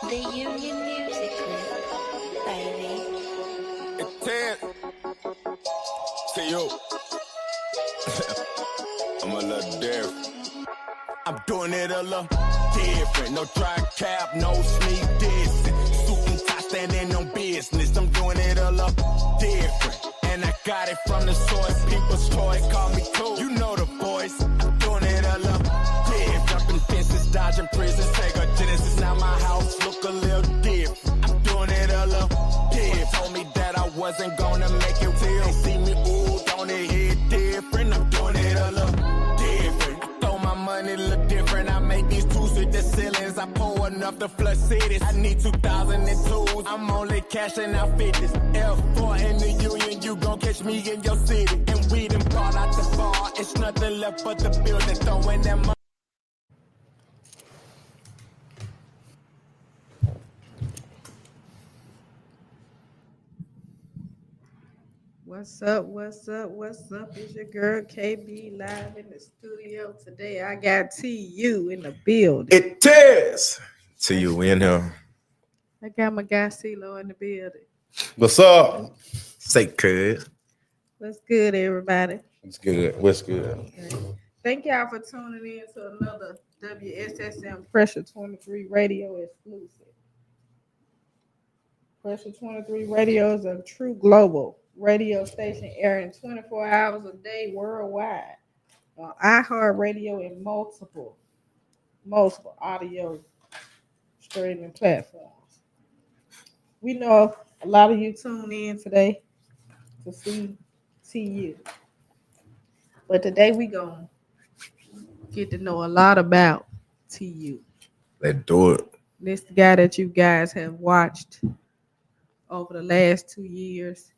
The Union Music Group, baby. It's 10 to you. I'm a little different. I'm doing it a little different. No dry cap, no sneak dissing. Suit and tie standing on business. I'm doing it a little different. And I got it from the source. People's choice, call me cool. You know the voice. I'm doing it a little different. Jumping fences, dodging prisons. Take a Genesis. Now my house look a little different. I'm doing it a little different. Told me that I wasn't gonna make it till they see me. Ooh, don't it hit different? I'm doing it a little different. I throw my money look different. I make these tools with the ceilings. I pour enough to flood cities. I need 2002s. I'm only cashing out 50s. F4 in the Union, you gon' catch me in your city. And we done bought out the bar. It's nothing left but the building. Throwing that money. What's up? What's up? What's up? It's your girl KB live in the studio today. I got TU in the building. It is TU. We in here. I got my guy CeeLo in the building. What's up? Say cuz. What's good, everybody? What's good? What's good? Okay. Thank y'all for tuning in to another WSSM Pressure 23 Radio exclusive. Pressure 23 Radio is a true global radio station airing 24 hours a day worldwide on iHeartRadio and multiple audio streaming platforms. We know a lot of you tuned in today to see TU, but today we gonna get to know a lot about TU. Let's do it. This guy that you guys have watched over the last 2 years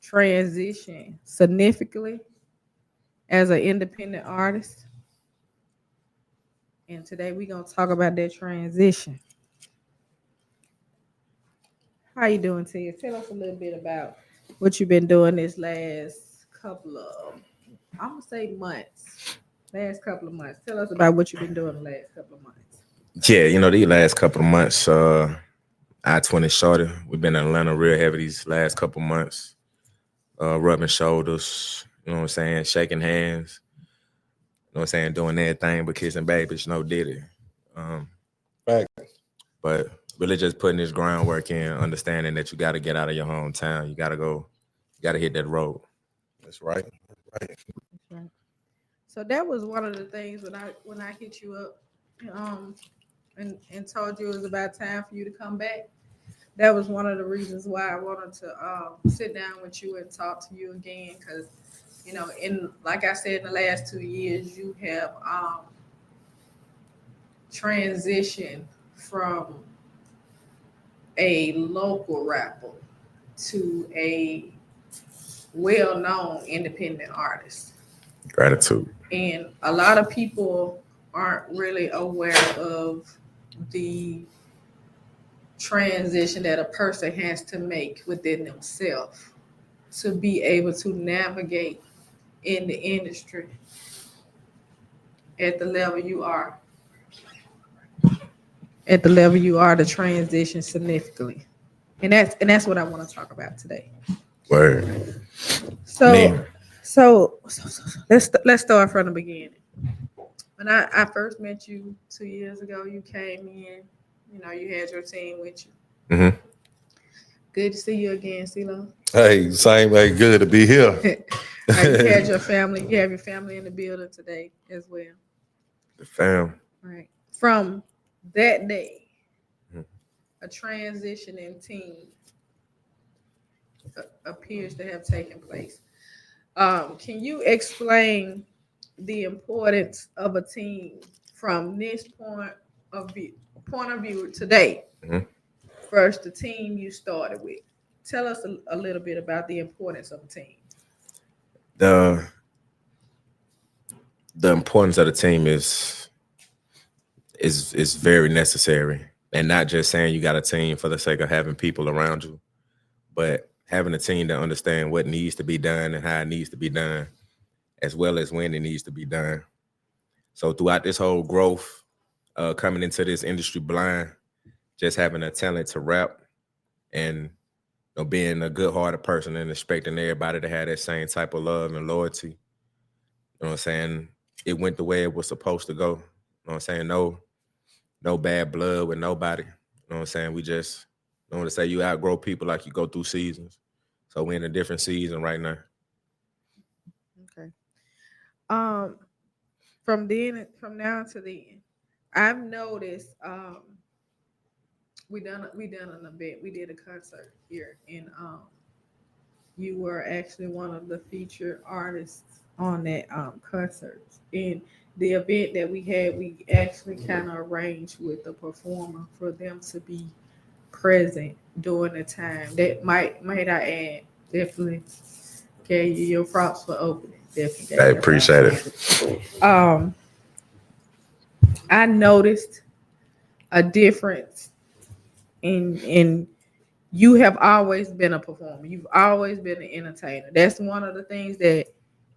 transition significantly as an independent artist. And today we're going to talk about that transition. How you doing, Tia? Tell us a little bit about what you've been doing this last couple of, I'm going to say months. Last couple of months. Tell us about what you've been doing the last couple of months. Yeah, these last couple of months, I-20 Shorty, we've been in Atlanta real heavy these last couple of months. Rubbing shoulders, shaking hands, doing everything but kissing babies, did it. But really just putting this groundwork in, understanding that you got to get out of your hometown. You got to hit that road. That's right. That's right. So that was one of the things when I hit you up and told you it was about time for you to come back. That was one of the reasons why I wanted to sit down with you and talk to you again, because like I said, in the last 2 years you have transitioned from a local rapper to a well-known independent artist. Gratitude. And a lot of people aren't really aware of the transition that a person has to make within themselves to be able to navigate in the industry at the level you are. At the level you are to transition significantly. And that's what I want to talk about today. Word. So let's start from the beginning. When I first met you 2 years ago, you came in, you had your team with you. Mm-hmm. Good to see you again, CeeLo. Hey, same way. Good to be here. You had your family. You have your family in the building today as well. The fam. Right. From that day, a transitioning team appears to have taken place. Can you explain the importance of a team from this point of view today? Mm-hmm. First, the team you started with. Tell us a little bit about the importance of a team. The importance of the team is very necessary, and not just saying you got a team for the sake of having people around you, but having a team that understand what needs to be done and how it needs to be done, as well as when it needs to be done. So throughout this whole growth, coming into this industry blind, just having a talent to rap and being a good-hearted person and expecting everybody to have that same type of love and loyalty. You know what I'm saying? It went the way it was supposed to go. You know what I'm saying? No bad blood with nobody. You know what I'm saying? We just don't want to say you outgrow people like you go through seasons. So we're in a different season right now. Okay. From now to then, I've noticed we done an event. We did a concert here, and you were actually one of the featured artists on that concert. And the event that we had, we actually kind of arranged with the performer for them to be present during the time. That might I add, definitely gave you your props for opening. Definitely. I appreciate it. I noticed a difference in you have always been a performer. You've always been an entertainer. That's one of the things that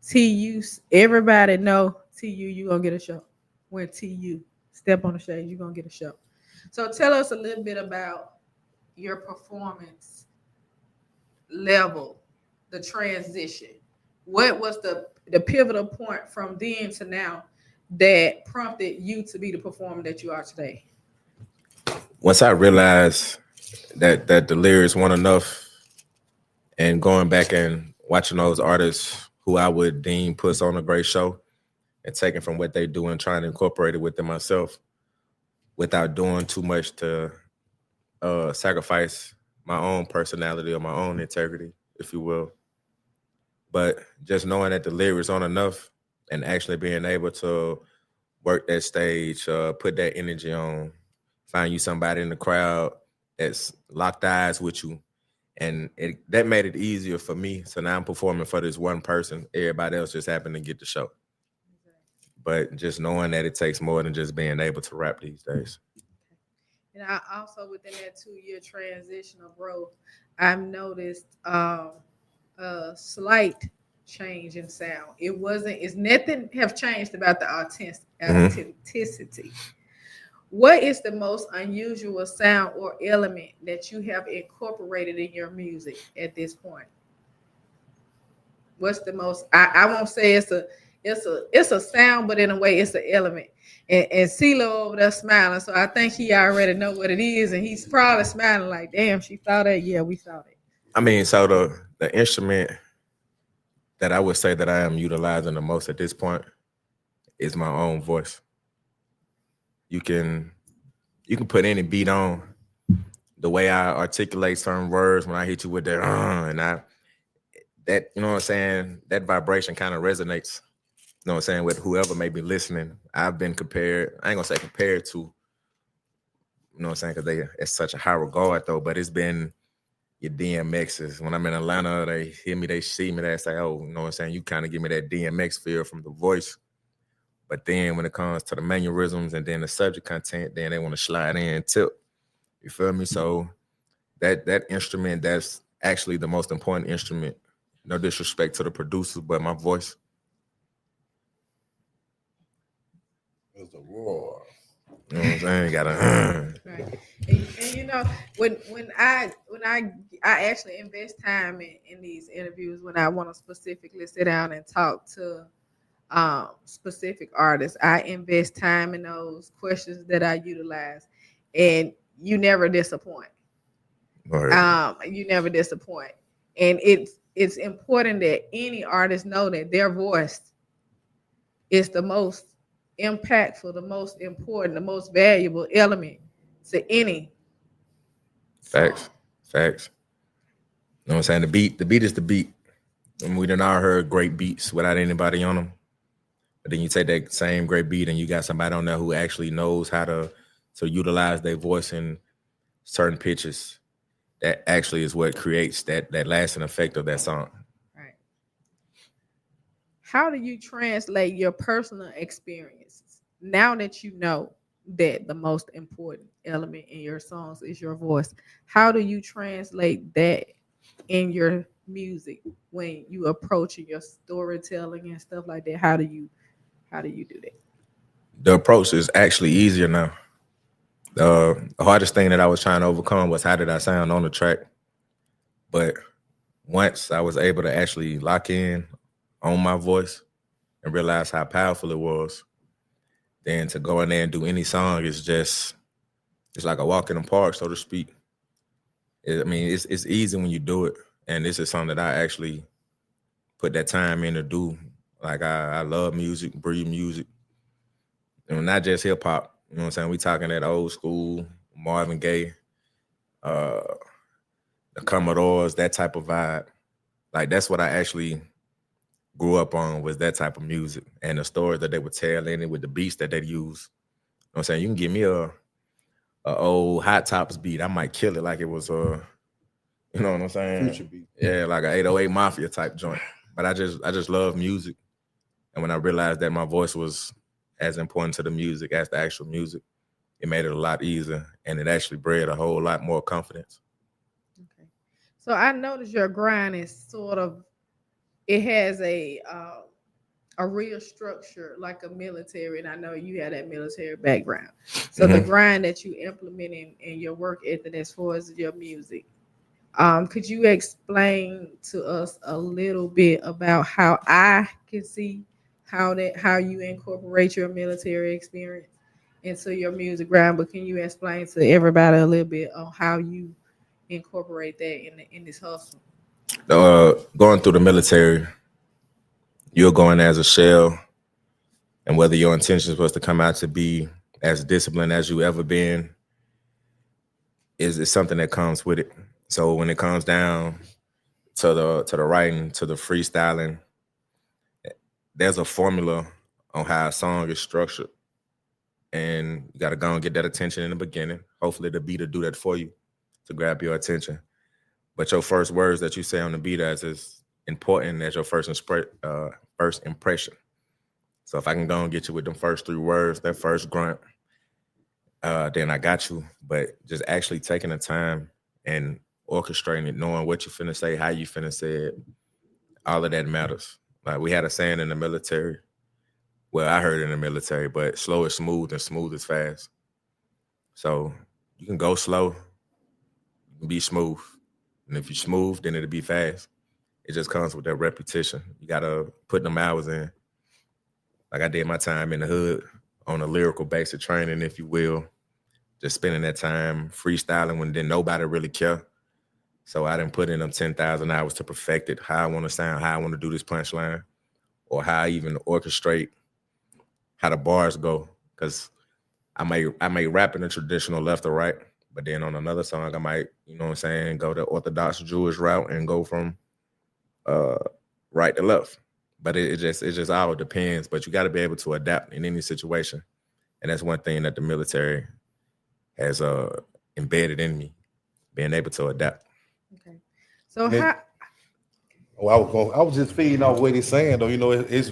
TU, everybody know. TU, you gonna get a show. When TU step on the stage, you're gonna get a show. So tell us a little bit about your performance level, the transition. What was the pivotal point from then to now that prompted you to be the performer that you are today? Once I realized that the lyrics weren't enough, and going back and watching those artists who I would deem puts on a great show and taking from what they do and trying to incorporate it within myself without doing too much to sacrifice my own personality or my own integrity, if you will. But just knowing that the lyrics aren't enough and actually being able to work that stage, put that energy on, find you somebody in the crowd that's locked eyes with you. And that made it easier for me. So now I'm performing for this one person. Everybody else just happened to get the show. But just knowing that it takes more than just being able to rap these days. And I also, within that 2-year transition of growth, I've noticed a slight change in sound. It's nothing have changed about the authenticity. What is the most unusual sound or element that you have incorporated in your music at this point? What's the most? I won't say it's a sound, but in a way, it's an element. And CeeLo over there smiling, so I think he already know what it is, and he's probably smiling like, "Damn, she saw that." Yeah, we saw that. I mean, so the instrument that I would say that I am utilizing the most at this point is my own voice. You can put any beat on. The way I articulate certain words when I hit you with that, you know what I'm saying, that vibration kind of resonates. You know what I'm saying, with whoever may be listening. I've been compared, I ain't gonna say compared to, you know what I'm saying, because it's such a high regard though, but it's been your DMXs. When I'm in Atlanta, they hear me, they see me, they say, oh, you know what I'm saying, you kind of give me that DMX feel from the voice. But then when it comes to the mannerisms and then the subject content, then they want to slide in and tip. You feel me? So that instrument, that's actually the most important instrument. No disrespect to the producers, but my voice. It's a roar. You know what I'm saying? You gotta. Right. And you know, when I actually invest time in these interviews, when I want to specifically sit down and talk to specific artists, I invest time in those questions that I utilize, and you never disappoint. Right. You never disappoint, and it's important that any artist know that their voice is the most impactful, the most important, the most valuable element to any song. Facts. You know what I'm saying? The beat is the beat. And we done all heard great beats without anybody on them. But then you take that same great beat and you got somebody on there who actually knows how to utilize their voice in certain pitches. That actually is what creates that lasting effect of that song. Right. How do you translate your personal experiences now that you know that the most important element in your songs is your voice? How do you translate that in your music when you approach your storytelling and stuff like that? How do you do that? The approach is actually easier now. The hardest thing that I was trying to overcome was how did I sound on the track. But once I was able to actually lock in on my voice and realize how powerful it was, then to go in there and do any song is just, it's like a walk in the park, so to speak. It's easy when you do it. And this is something that I actually put that time in to do. Like I love music, breathe music. Not just hip hop. You know what I'm saying? We talking that old school, Marvin Gaye, the Commodores, that type of vibe. Like that's what I actually grew up on, was that type of music and the stories that they would tell in it with the beats that they use. You know what I'm saying? You can give me a old Hot Tops beat, I might kill it like it was you know what I'm saying? Future beat. Yeah, like an 808 Mafia type joint. But I just love music. And when I realized that my voice was as important to the music as the actual music, it made it a lot easier, and it actually bred a whole lot more confidence. Okay. So I noticed your grind is sort of, it has a real structure like a military, and I know you had that military background. So the grind that you implement in your work ethic as far as your music, could you explain to us a little bit about how I can see how you incorporate your military experience into your music grind? But can you explain to everybody a little bit on how you incorporate that in this hustle? Going through the military, you're going as a shell, and whether your intentions was to come out to be as disciplined as you ever been is something that comes with it. So when it comes down to the writing, to the freestyling, there's a formula on how a song is structured, and you got to go and get that attention in the beginning. Hopefully the beat will do that for you to grab your attention. But your first words that you say on the beat as important as your first impression. So if I can go and get you with them first 3 words, that first grunt, then I got you. But just actually taking the time and orchestrating it, knowing what you finna say, how you finna say it, all of that matters. Like we had a saying in the military. Well, I heard it in the military, but slow is smooth and smooth is fast. So you can go slow, you can be smooth. And if you're smooth, then it'll be fast. It just comes with that repetition. You gotta put them hours in. Like I did my time in the hood on a lyrical basic training, if you will. Just spending that time freestyling when then nobody really care. So I didn't put in them 10,000 hours to perfect it, how I want to sound, how I want to do this punchline, or how I even orchestrate how the bars go. Because I may rap in the traditional left or right, but then on another song I might, you know what I'm saying, go the Orthodox Jewish route and go from right to left. But it just all depends. But you got to be able to adapt in any situation, and that's one thing that the military has embedded in me, being able to adapt. Okay. So how? Well, I was just feeding off what he's saying though. You know, it's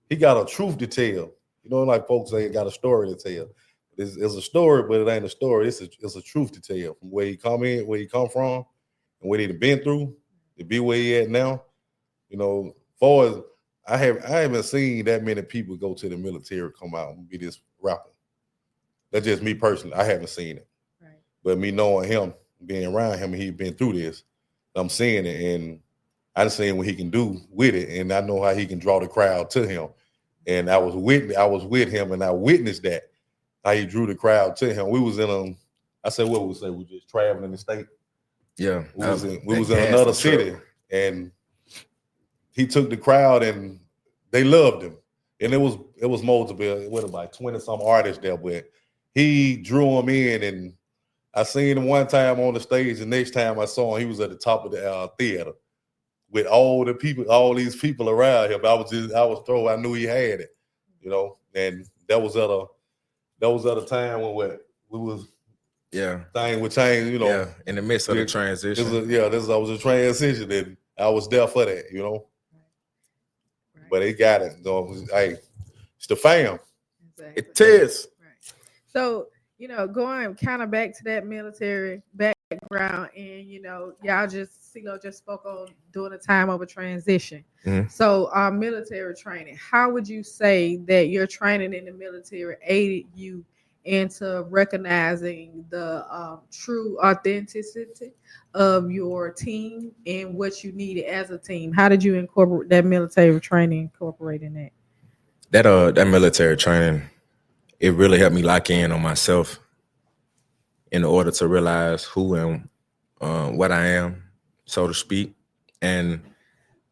he got a truth to tell. You know, like folks say, he got a story to tell. It's a story, but it ain't a story. It's a truth to tell from where he come from, and what he been through to be where he at now. You know, far as I haven't seen that many people go to the military, come out and be this rapper. That's just me personally. I haven't seen it. Right. But me knowing him, being around him, and he's been through this, I'm seeing it, and I just seen what he can do with it, and I know how he can draw the crowd to him. And I was with him, and I witnessed that, how he drew the crowd to him. We was in I said, what we say? We just traveling the state. Yeah, we was in another city, and he took the crowd, and they loved him. And it was multiple, what about 20 some artists there, but he drew them in, and I seen him one time on the stage. The next time I saw him, he was at the top of the theater with all these people around him. I was thrown. I knew he had it, you know. And that was at a time when we was thing would change, you know. Yeah, in the midst of the transition. This was a transition, and I was there for that, you know. Right. But he got it. So, hey, it's the fam. Exactly. It is. Right. So, you know, going kind of back to that military background, and you know, y'all just spoke on during a time of a transition. Mm-hmm. So, military training. How would you say that your training in the military aided you into recognizing the true authenticity of your team and what you needed as a team? How did you incorporate that military training, incorporating that? That military training, it really helped me lock in on myself in order to realize who and what I am, so to speak, and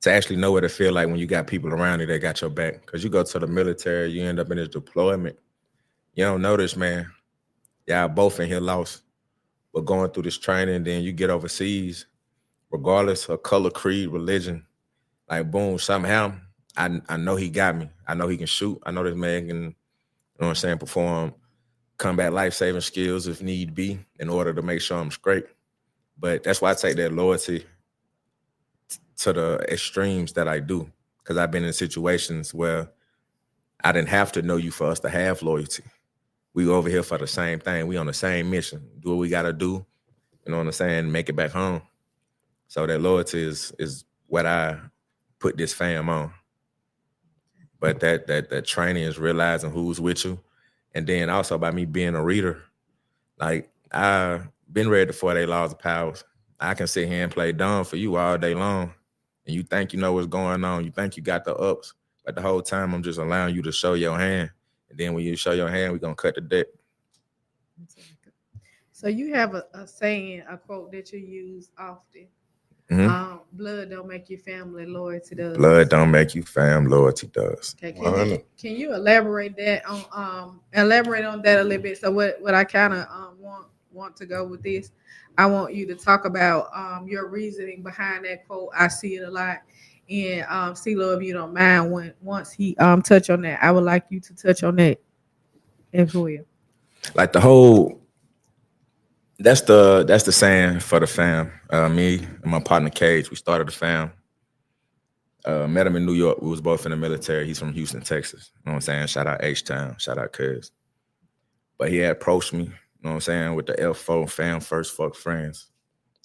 to actually know what it feel like when you got people around you that got your back. Because you go to the military, you end up in this deployment. You don't know this, man. Y'all both in here lost. But going through this training, then you get overseas, regardless of color, creed, religion, like boom, somehow I know he got me. I know he can shoot. I know this man can, you know what I'm saying, perform combat life-saving skills if need be in order to make sure I'm straight. But that's why I take that loyalty to the extremes that I do, because I've been in situations where I didn't have to know you for us to have loyalty. We over here for the same thing. We on the same mission. Do what we got to do, you know what I'm saying, make it back home. So that loyalty is what I put this fam on. But that training is realizing who's with you. And then also by me being a reader, like I've been read the 48 laws of powers. I can sit here and play dumb for you all day long. And you think you know what's going on. You think you got the ups. But the whole time I'm just allowing you to show your hand. And then when you show your hand, we're going to cut the deck. So you have a saying, a quote that you use often. Mm-hmm. Blood don't make you family, loyalty does. Blood don't make you fam, loyalty does. Okay, can you elaborate on that a little bit? So what I kind of want to go with this, I want you to talk about your reasoning behind that quote. I see it a lot. And CeeLo, if you don't mind, once he touch on that, I would like you to touch on that as well. Like the whole, that's the saying for the fam. Me and my partner Cage, we started the fam. Met him in New York. We was both in the military. He's from Houston, Texas. You know what I'm saying? Shout out H-Town. Shout out Cuz. But he had approached me, you know what I'm saying, with the F4 fam first fuck friends.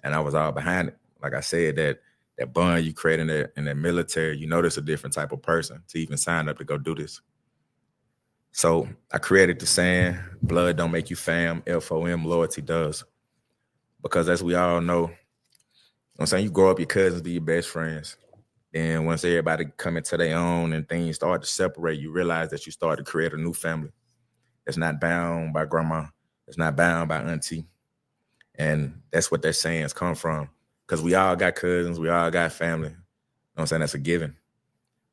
And I was all behind it. Like I said, that bond you create in the military, you know there's a different type of person to even sign up to go do this. So I created the saying, blood don't make you fam, FOM, loyalty does. Because as we all know, you know what I'm saying, you grow up, your cousins be your best friends. Then once everybody come into their own and things start to separate, you realize that you start to create a new family. It's not bound by grandma. It's not bound by auntie. And that's what that sayings come from. Because we all got cousins, we all got family. You know what I'm saying? That's a given.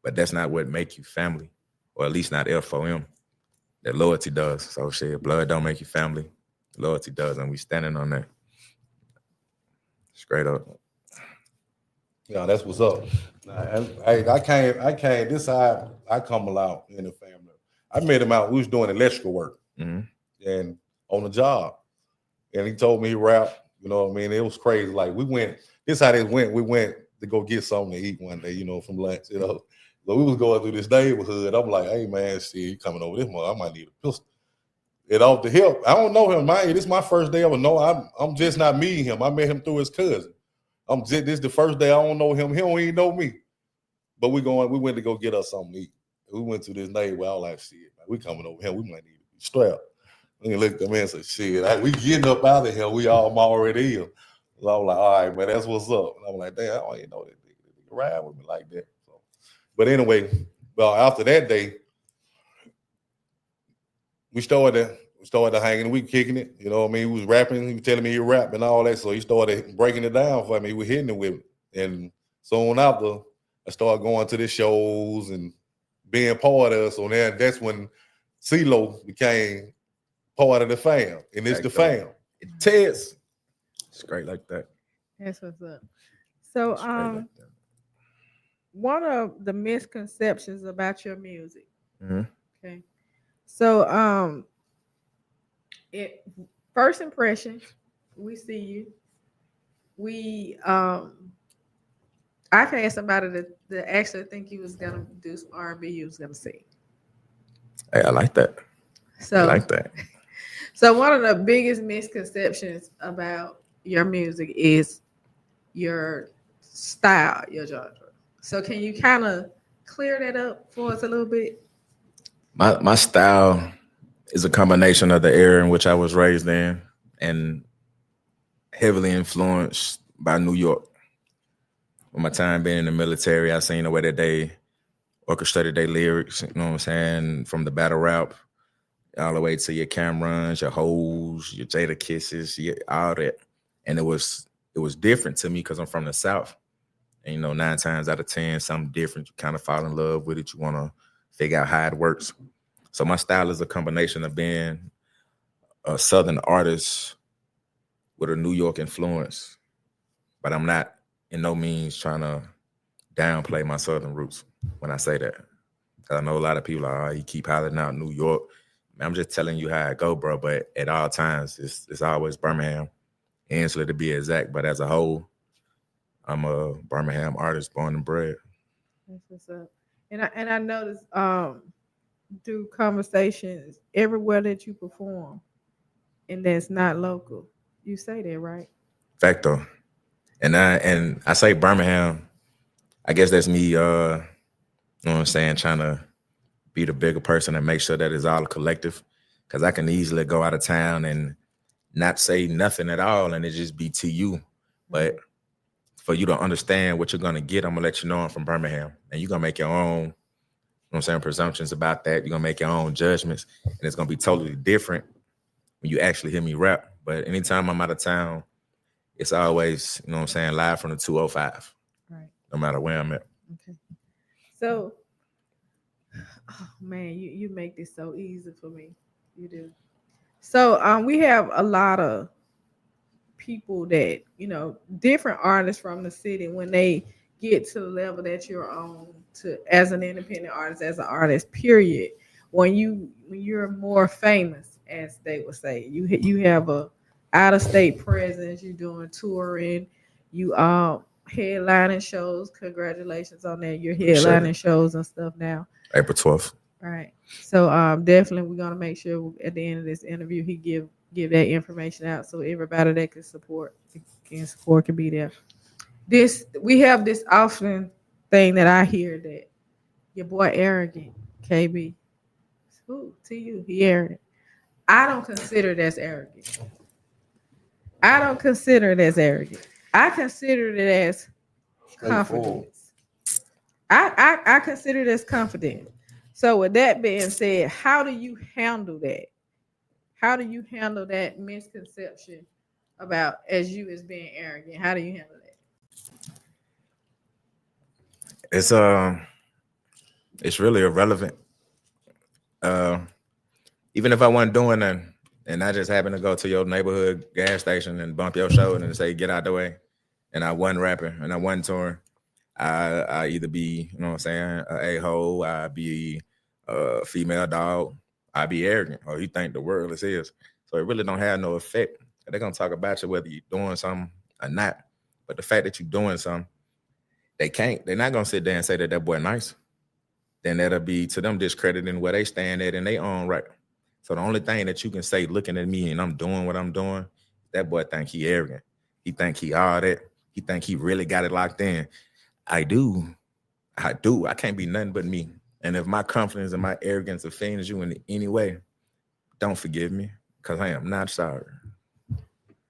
But that's not what make you family, or at least not FOM. That loyalty does. So shit, blood don't make you family. Loyalty does, and we standing on that. Straight up. Yeah, that's what's up. I can't. This how I come along in the family. I met him out. We was doing electrical work, and on the job, and he told me he rap. You know what I mean? It was crazy. Like we went. This how they went. We went to go get something to eat one day. You know, from lunch. You know, so we was going through this neighborhood. I'm like, hey man, shit, you coming over this month? I might need a pistol. It off the hip. I don't know him, man. This is my first day ever. No, I'm just not meeting him. I met him through his cousin. This is the first day I don't know him. He don't even know me. But we went to go get us something to eat. We went to this neighborhood. I was like, shit, man, we coming over here. We might need to be strapped. And he looked at the man and said, shit, we getting up out of here. We all already here. So I was like, all right, man, that's what's up. And I'm like, damn, I don't even know that nigga ride with me like that. So, but anyway, well, after that day, we started hanging. We kicking it. You know what I mean? He was rapping. He was telling me he rap and all that. So he started breaking it down for me. We were hitting it with it. And soon after, I started going to the shows and being part of it. So then that's when CeeLo became part of the fam. And it's the fam. It tears. It's great like that. That's what's up. So one of the misconceptions about your music. Okay. So first impression, we see you. I've had somebody that actually think you was gonna do some R&B, you was gonna sing. Hey, I like that. So I like that. So one of the biggest misconceptions about your music is your style, your genre. So can you kind of clear that up for us a little bit? My style It's a combination of the era in which I was raised in and heavily influenced by New York. With my time being in the military, I seen the way that they orchestrated their lyrics, you know what I'm saying, from the battle rap all the way to your Camerons, your Hoes, your Jada Kisses, all that. And it was different to me because I'm from the South. And, 9 times out of 10, something different. You kind of fall in love with it. You want to figure out how it works. So my style is a combination of being a Southern artist with a New York influence. But I'm not in no means trying to downplay my Southern roots when I say that. I know a lot of people are, you keep hollering out New York. I'm just telling you how it go, bro. But at all times, it's always Birmingham, Ainsley to be exact. But as a whole, I'm a Birmingham artist, born and bred. That's what's up. And I noticed through conversations everywhere that you perform, and that's not local. You say that, right? Facto. And I say Birmingham. I guess that's me. You know what I'm saying, trying to be the bigger person and make sure that it's all a collective. Because I can easily go out of town and not say nothing at all, and it just be to you. But for you to understand what you're gonna get, I'm gonna let you know I'm from Birmingham, and you're gonna make your own, you know what I'm saying, presumptions about that. You're gonna make your own judgments, and it's gonna be totally different when you actually hear me rap. But anytime I'm out of town, it's always, you know what I'm saying, live from the 205. Right. No matter where I'm at. Okay. So, oh man, you make this so easy for me. You do. So we have a lot of people that, different artists from the city, when they get to the level that you're on, to as an independent artist, as an artist, period. When you're more famous, as they would say, you have a out of state presence, you're doing touring, you headlining shows. Congratulations on that. You're headlining shows and stuff now. April 12th. Right. So definitely we're gonna make sure at the end of this interview he give that information out so everybody that can support can be there. We have this often thing that I hear, that your boy arrogant, KB. Who to you? He arrogant. I don't consider that's arrogant. I don't consider it as arrogant. I consider it as confidence. I consider it as confidence. So with that being said, how do you handle that? How do you handle that misconception about as being arrogant? How do you handle that? It's really irrelevant. Even if I wasn't doing nothing and I just happened to go to your neighborhood gas station and bump your shoulder and say, get out the way, and I wasn't rapping and I wasn't touring, I either be, you know what I'm saying, a a-hole, I be a female dog, I be arrogant, or you think the world is his. So it really don't have no effect. They're gonna talk about you whether you're doing something or not. But the fact that you're doing something, they're not gonna sit there and say that boy nice. Then that'll be to them discrediting where they stand at in their own right. So the only thing that you can say looking at me and I'm doing what I'm doing, that boy think he arrogant. He think he all that. He think he really got it locked in. I do. I can't be nothing but me. And if my confidence and my arrogance offends you in any way, don't forgive me, because I am not sorry. All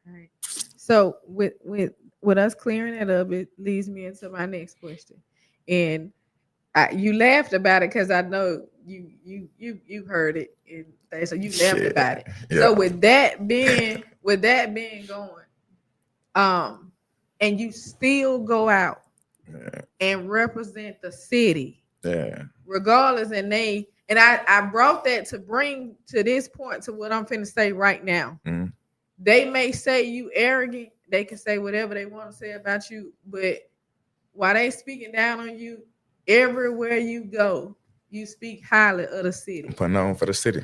right. So with us clearing it up, it leads me into my next question. And you laughed about it because I know you heard it, and so you laughed about it. Yeah. So with that being going, and you still go out and represent the city, regardless. And I brought that to bring to this point to what I'm finna say right now. Mm-hmm. They may say you arrogant. They can say whatever they want to say about you, but while they speaking down on you, everywhere you go, you speak highly of the city. Putting on for the city,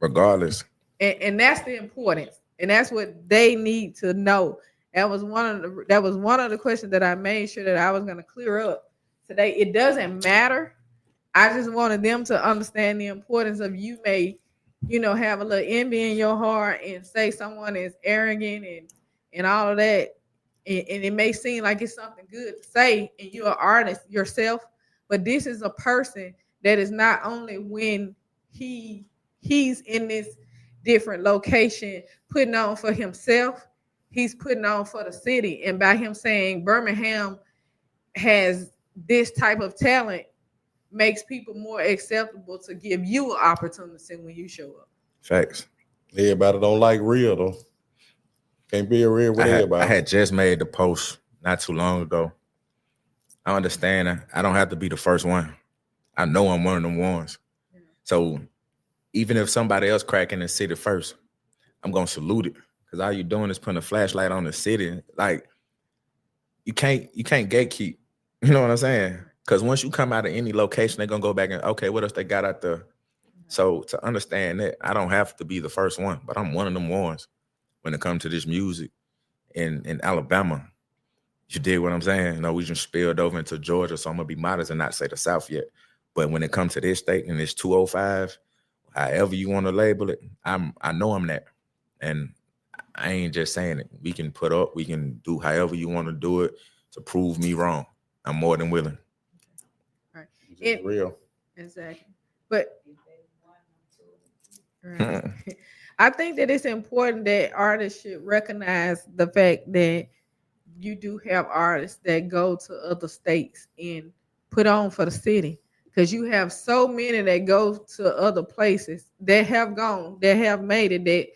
regardless. And that's the importance, and that's what they need to know. That was one of the questions that I made sure that I was going to clear up today. It doesn't matter. I just wanted them to understand the importance of, you may, have a little envy in your heart and say someone is arrogant and all of that. And it may seem like it's something good to say, and you're an artist yourself, but this is a person that is not only when he he's in this different location putting on for himself. He's putting on for the city. And by him saying Birmingham has this type of talent makes people more acceptable to give you an opportunity when you show up. Facts. Everybody don't like real though. Can't be a real with everybody. I had just made the post not too long ago. I understand that I don't have to be the first one. I know I'm one of them ones. Yeah. So even if somebody else cracking the city first, I'm gonna salute it. Because all you're doing is putting a flashlight on the city. Like you can't gatekeep. You know what I'm saying? Because once you come out of any location, they're gonna go back and okay, what else they got out there? So to understand that, I don't have to be the first one, but I'm one of them ones when it comes to this music in Alabama. You dig what I'm saying? You know, we just spilled over into Georgia, so I'm gonna be modest and not say the South yet. But when it comes to this state and it's 205, however you want to label it, I know I'm that. And I ain't just saying it. We can put up, we can do however you want to do it to prove me wrong. I'm more than willing. Right. It's real. Exactly. But right. I think that it's important that artists should recognize the fact that you do have artists that go to other states and put on for the city. Because you have so many that go to other places that have gone, that have made it, that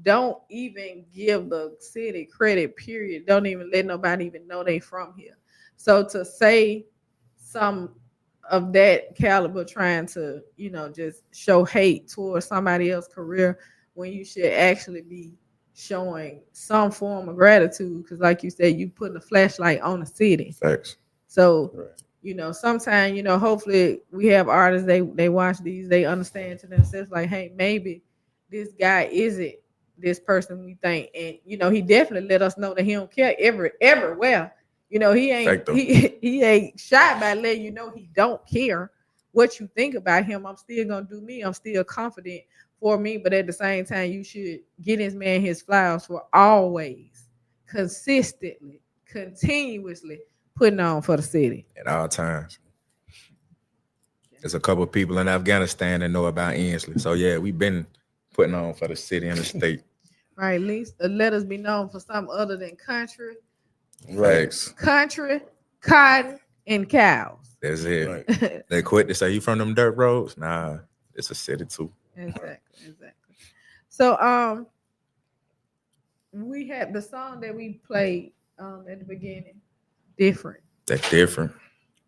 don't even give the city credit, period. Don't even let nobody even know they from here. So to say some of that caliber trying to, just show hate towards somebody else's career when you should actually be showing some form of gratitude. Because like you said, you putting a flashlight on the city. Thanks. So, sometimes, hopefully we have artists, they watch these, they understand to themselves like, hey, maybe this guy isn't this person we think. And, he definitely let us know that he don't care everywhere. He ain't he ain't shy by letting you know he don't care what you think about him. I'm still gonna do me. I'm still confident for me. But at the same time, you should get this man his flowers for always, consistently, continuously putting on for the city. At all times. There's a couple of people in Afghanistan that know about Inslee. So yeah, we've been putting on for the city and the state. Right, at least let us be known for something other than country. Right. Country, cotton, and cows. That's it. Right. They quit to say you from them dirt roads. Nah, it's a city too. Exactly. So we had the song that we played at the beginning. Different. That's different.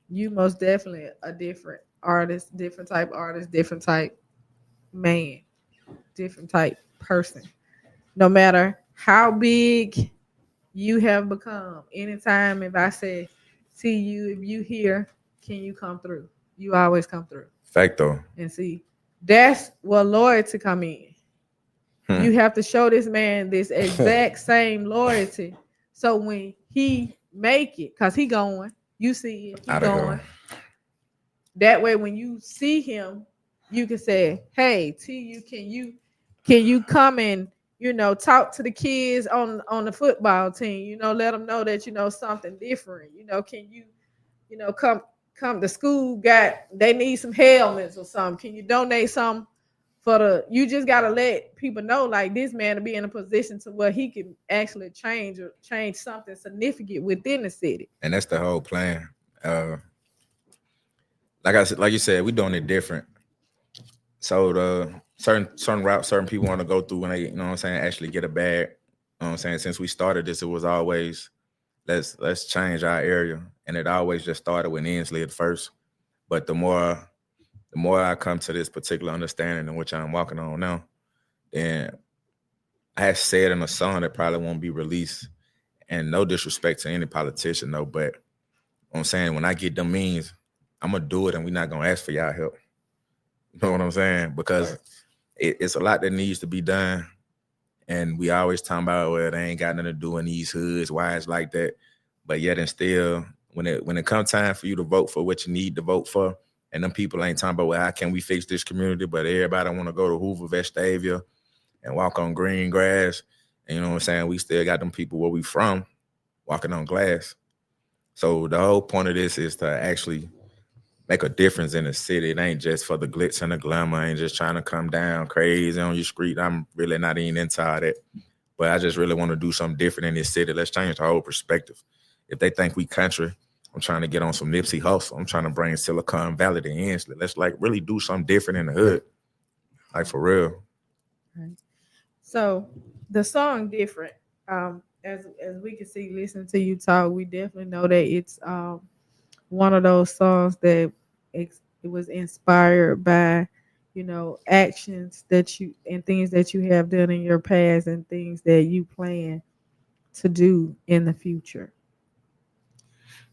You most definitely a different artist, different type artist, different type man, different type person. No matter how big you have become, anytime if I say, see you, if you here, can you come through? You always come through. Facto. And see, that's where loyalty come in. You have to show this man this exact same loyalty. So when he make it, because he going, you see it, he going. That way when you see him, you can say, hey, TU, can you come and talk to the kids on the football team, let them know that something different, can you come to school, they need some helmets or something, can you donate some you just got to let people know like this man to be in a position to where he can actually change something significant within the city. And that's the whole plan. Like you said, we're doing it different. So the certain routes, certain people want to go through when they, actually get a bag. Since we started this, it was always let's change our area. And it always just started with Inslee at first. But the more I come to this particular understanding in which I'm walking on now, then I had said in a song that probably won't be released. And no disrespect to any politician though, but I'm saying when I get them means, I'm gonna do it and we're not gonna ask for y'all help. You know what I'm saying? Because it's a lot that needs to be done. And we always talking about, well, they ain't got nothing to do in these hoods, why it's like that. But yet and still, when it comes time for you to vote for what you need to vote for, and them people ain't talking about, well, how can we fix this community? But everybody want to go to Hoover, Vestavia, and walk on green grass. And you know what I'm saying? We still got them people where we from walking on glass. So the whole point of this is to actually make a difference in the city. It ain't just for the glitz and the glamour. I ain't just trying to come down crazy on your street. I'm really not even into all that. But I just really want to do something different in this city. Let's change the whole perspective. If they think we country, I'm trying to get on some Nipsey Hussle. I'm trying to bring Silicon Valley to Ensley. Let's like really do something different in the hood. Like for real. Right. So the song Different, as we can see, listening to you talk, we definitely know that it's one of those songs that it was inspired by, actions that you and things that you have done in your past and things that you plan to do in the future.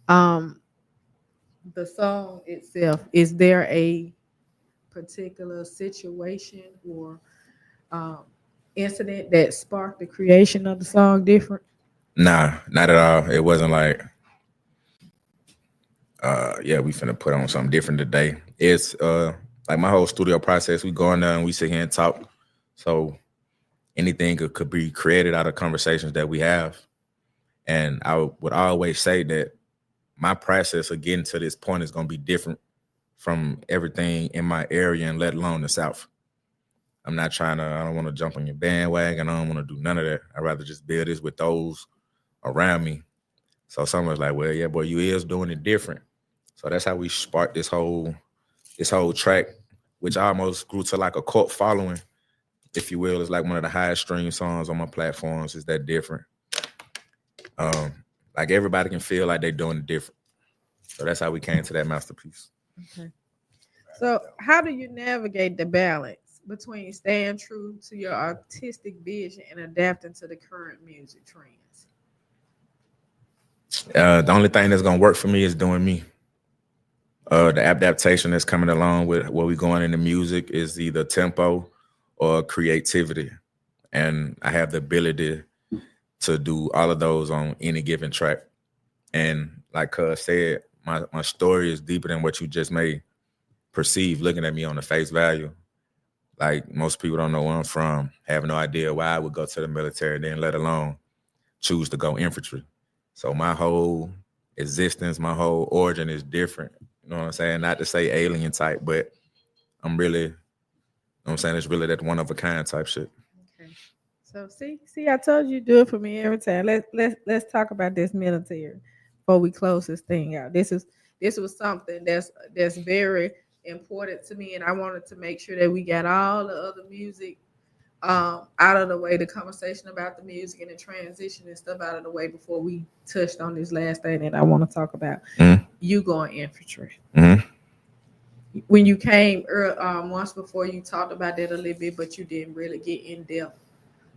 The song itself, is there a particular situation or incident that sparked the creation of the song Different? Nah, not at all. It wasn't like, we finna put on something different today. It's like my whole studio process, we go in there and we sit here and talk. So anything could be created out of conversations that we have. And I would always say that my process of getting to this point is going to be different from everything in my area and let alone the South. I don't want to jump on your bandwagon. I don't want to do none of that. I'd rather just build this with those around me. So someone's like, well, yeah, boy, you is doing it different. So that's how we sparked this whole track, which almost grew to like a cult following, if you will. It's like one of the highest stream songs on my platforms. Is that different? Like everybody can feel like they're doing it different. So that's how we came to that masterpiece. Okay. So how do you navigate the balance between staying true to your artistic vision and adapting to the current music trends? The only thing that's gonna work for me is doing me. The adaptation that's coming along with where we're going in the music is either tempo or creativity. And I have the ability to do all of those on any given track. And like Cuz said, my story is deeper than what you just may perceive looking at me on the face value. Like most people don't know where I'm from, have no idea why I would go to the military, then let alone choose to go infantry. So my whole existence, my whole origin is different. You know what I'm saying? Not to say alien type, but I'm really, you know what I'm saying? It's really that one of a kind type shit. Okay. So see, I told you do it for me every time. Let's talk about this military before we close this thing out. This was something that's very important to me, and I wanted to make sure that we got all the other music out of the way, the conversation about the music and the transition and stuff out of the way before we touched on this last thing that I want to talk about. Mm-hmm. You going infantry. Mm-hmm. When you came once before, you talked about that a little bit, but you didn't really get in depth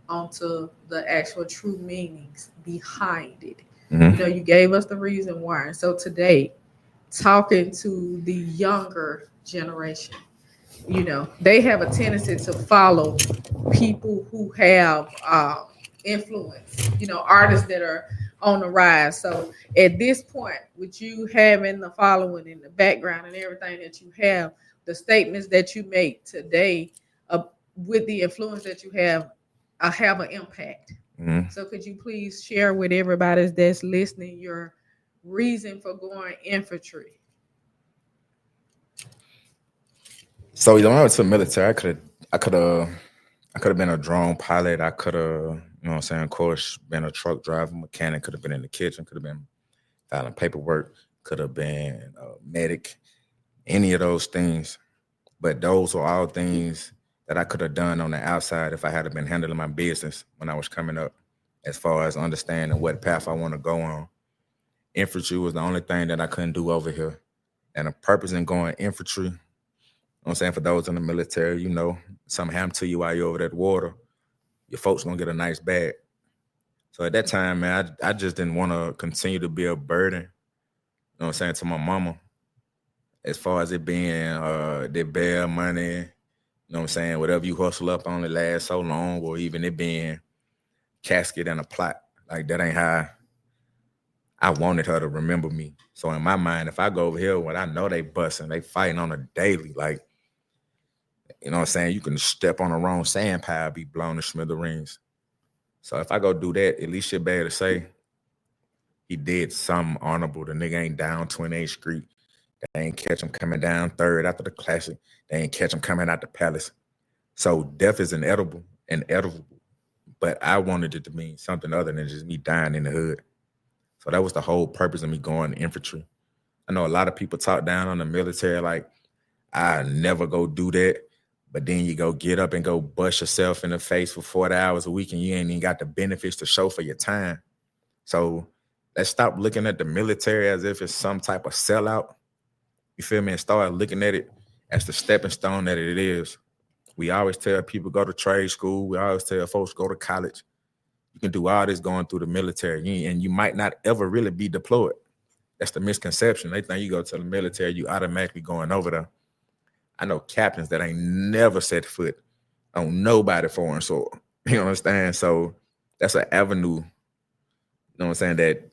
onto the actual true meanings behind it. Mm-hmm. You gave us the reason why. And so today, talking to the younger generation, they have a tendency to follow people who have influence, artists that are on the rise. So at this point, with you having the following in the background and everything that you have, the statements that you make today with the influence that you have an impact. Mm-hmm. So could you please share with everybody that's listening your reason for going infantry? So when I went to the military, I could have been a drone pilot. I could have, of course, been a truck driver, mechanic. Could have been in the kitchen. Could have been filing paperwork. Could have been a medic. Any of those things, but those are all things that I could have done on the outside if I had been handling my business when I was coming up, as far as understanding what path I want to go on. Infantry was the only thing that I couldn't do over here, and the purpose in going infantry. I'm saying, for those in the military, something happened to you while you're over that water, your folks gonna get a nice bag. So at that time, man, I just didn't want to continue to be a burden, to my mama, as far as it being the bare money, whatever you hustle up only lasts so long, or even it being casket and a plot. Like, that ain't how I wanted her to remember me. So in my mind, if I go over here when I know they busting, they fighting on a daily, like, you can step on the wrong sand pile, be blown to smithereens. So if I go do that, at least you're better to say he did something honorable. The nigga ain't down 28th Street. They ain't catch them coming down third after the classic. They ain't catch them coming out the palace. So death is inevitable. But I wanted it to mean something other than just me dying in the hood. So that was the whole purpose of me going infantry. I know a lot of people talk down on the military like, I never go do that. But then you go get up and go bust yourself in the face for 40 hours a week and you ain't even got the benefits to show for your time. So let's stop looking at the military as if it's some type of sellout. You feel me? And start looking at it as the stepping stone that it is. We always tell people go to trade school. We always tell folks go to college. You can do all this going through the military and you might not ever really be deployed. That's the misconception. They think you go to the military, you automatically going over there. I know captains that ain't never set foot on nobody foreign soil. You understand? So that's an avenue, you know what I'm saying, that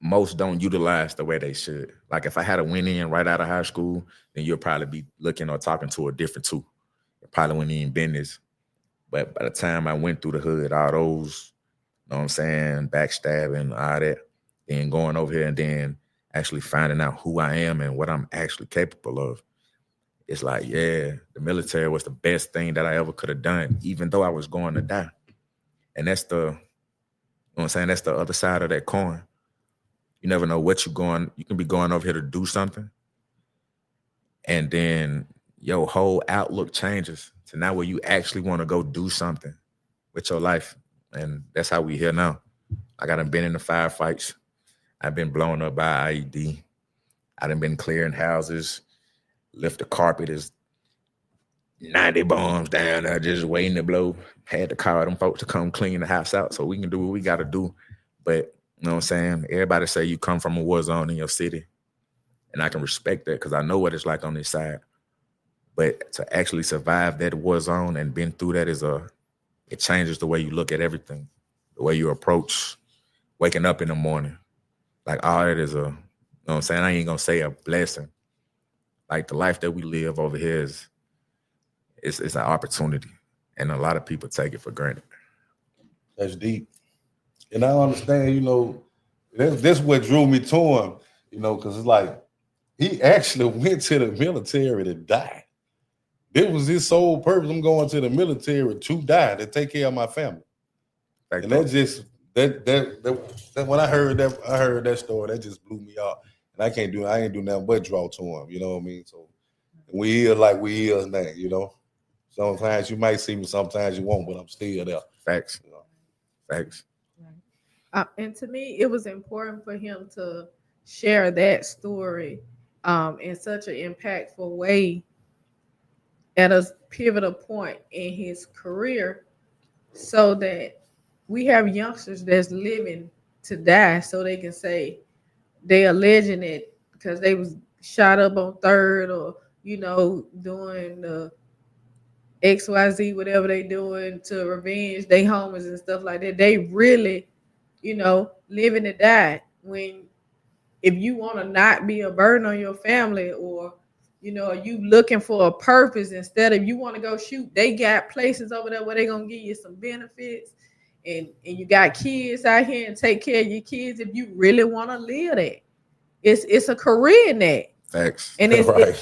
most don't utilize the way they should. Like if I had a went in right out of high school, then you'll probably be looking or talking to a different two. It probably wouldn't even business. But by the time I went through the hood, all those, you know what I'm saying, backstabbing, all that, then going over here and then actually finding out who I am and what I'm actually capable of. It's like, yeah, the military was the best thing that I ever could have done, even though I was going to die. And that's the, you know what I'm saying, that's the other side of that coin. You never know what you're going, you can be going over here to do something. And then your whole outlook changes to now where you actually want to go do something with your life. And that's how we here now. Like I done been in the firefights. I've been blown up by IED. I done been clearing houses. Lift the carpet is 90 bombs down there just waiting to blow. Had to call them folks to come clean the house out so we can do what we got to do. But, you know what I'm saying? Everybody say you come from a war zone in your city. And I can respect that because I know what it's like on this side. But to actually survive that war zone and been through that it changes the way you look at everything. The way you approach waking up in the morning. Like all that is you know what I'm saying? I ain't going to say a blessing. Like the life that we live over here it's an opportunity, and a lot of people take it for granted. That's deep, and I understand. You know, that's what drew me to him. You know, because it's like he actually went to the military to die. This was his sole purpose. I'm going to the military to die, to take care of my family. And that just that when I heard that story, that just blew me off. And I ain't do nothing but draw to him, you know what I mean? So we here like we here now, you know. Sometimes you might see me, sometimes you won't, but I'm still there. Facts. You know? Facts. And to me, it was important for him to share that story in such an impactful way at a pivotal point in his career so that we have youngsters that's living to die so they can say, they alleging it because they was shot up on 3rd or, you know, doing the XYZ, whatever they doing to revenge they homies and stuff like that. They really, you know, living to die. When if you want to not be a burden on your family or, you know, you looking for a purpose instead of you want to go shoot, they got places over there where they going to give you some benefits. And you got kids out here and take care of your kids if you really want to live that. It's a career in that. Facts. And it's, right.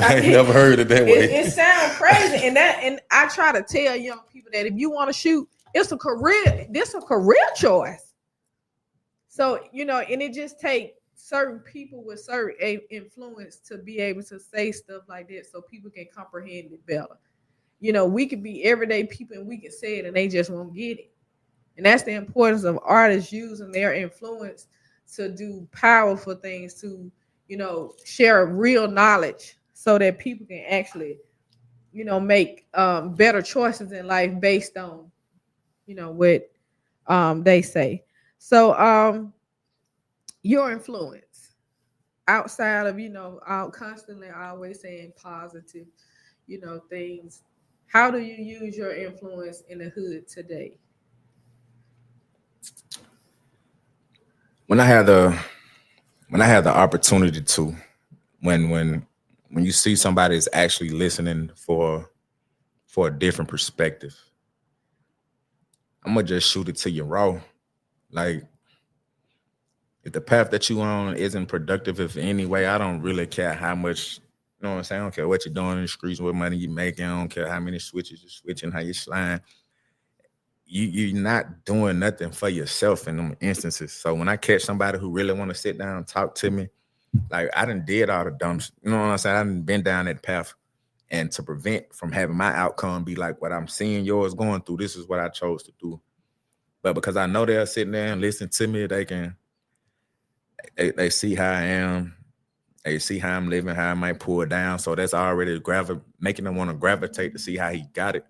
I ain't never heard it that way. It sounds crazy. And I try to tell young people that if you want to shoot, it's a career. This a career choice. So, you know, and it just takes certain people with certain influence to be able to say stuff like that so people can comprehend it better. You know, we could be everyday people and we can say it and they just won't get it. And that's the importance of artists using their influence to do powerful things, to, you know, share real knowledge so that people can actually, you know, make better choices in life based on, you know, what they say. So your influence outside of, you know, constantly always saying positive, you know, things. How do you use your influence in the hood today? When I had the opportunity to, when you see somebody is actually listening for a different perspective, I'm gonna just shoot it to you raw. Like, if the path that you on isn't productive, if in any way, I don't really care how much, you know what I'm saying? I don't care what you're doing in the streets, what money you making. I don't care how many switches you're switching, how you sliding. You're not doing nothing for yourself in them instances. So when I catch somebody who really want to sit down and talk to me, like I done did all the dumb, you know what I'm saying? I done been down that path. And to prevent from having my outcome be like what I'm seeing yours going through, this is what I chose to do. But because I know they're sitting there and listening to me, they see how I am. They see how I'm living, how I might pull it down. So that's already making them want to gravitate to see how he got it.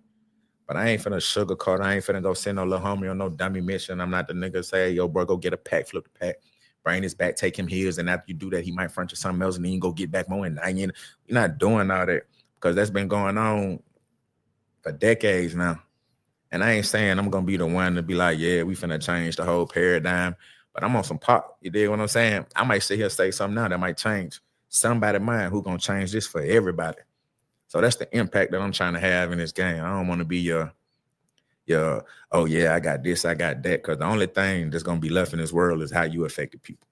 But I ain't finna sugarcoat. I ain't finna go send no little homie on no dummy mission. I'm not the nigga say, yo, bro, go get a pack, flip the pack, bring this back, take him his. And after you do that, he might front you something else and then you go get back more. And you're not doing all that because that's been going on for decades now. And I ain't saying I'm going to be the one to be like, yeah, we finna change the whole paradigm. But I'm on some pop. You dig what I'm saying? I might sit here and say something now that might change somebody's mind who going to change this for everybody. So that's the impact that I'm trying to have in this game. I don't want to be your, oh yeah, I got this, I got that. Because the only thing that's going to be left in this world is how you affected people.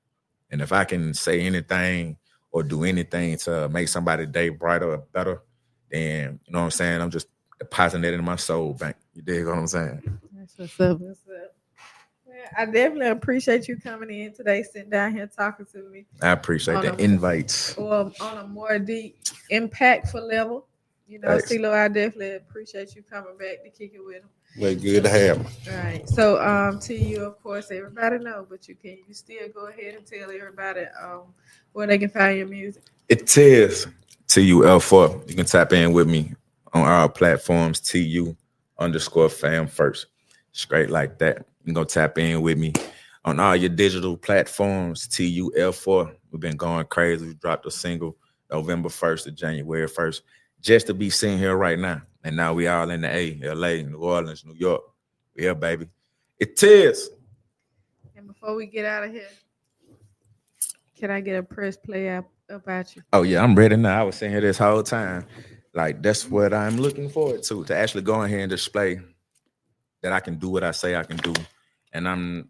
And if I can say anything or do anything to make somebody's day brighter or better, then, you know what I'm saying? I'm just depositing that in my soul bank. You dig what I'm saying? That's what's up. What's up? Man, I definitely appreciate you coming in today, sitting down here talking to me. I appreciate the invites. Or on a more deep, impactful level. You know, CeeLo, I definitely appreciate you coming back to kick it with him. Well, good to have me. All right. So to you, of course, everybody know, but you still go ahead and tell everybody where they can find your music. It is TUF4. You can tap in with me on our platforms, TU_fam first. Straight like that. You can go tap in with me on all your digital platforms, TUF4. We've been going crazy. We dropped a single November 1st to January 1st. Just to be seen here right now. And now we all in the LA, New Orleans, New York. Yeah, baby. It is. And before we get out of here, can I get a press play about you? Oh, yeah, I'm ready now. I was sitting here this whole time. Like, that's what I'm looking forward to actually go in here and display that I can do what I say I can do. And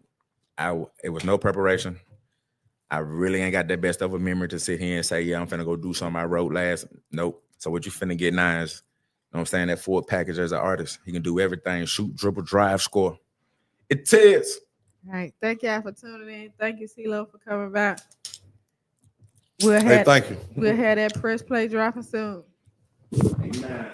it was no preparation. I really ain't got that best of a memory to sit here and say, yeah, I'm finna go do something I wrote last. Nope. So what you finna get now is, you know what I'm saying, that full package as an artist. He can do everything, shoot, dribble, drive, score. It is. All right. Thank y'all for tuning in. Thank you, CeeLo, for coming back. Thank you. We'll have that press play dropping soon. Amen.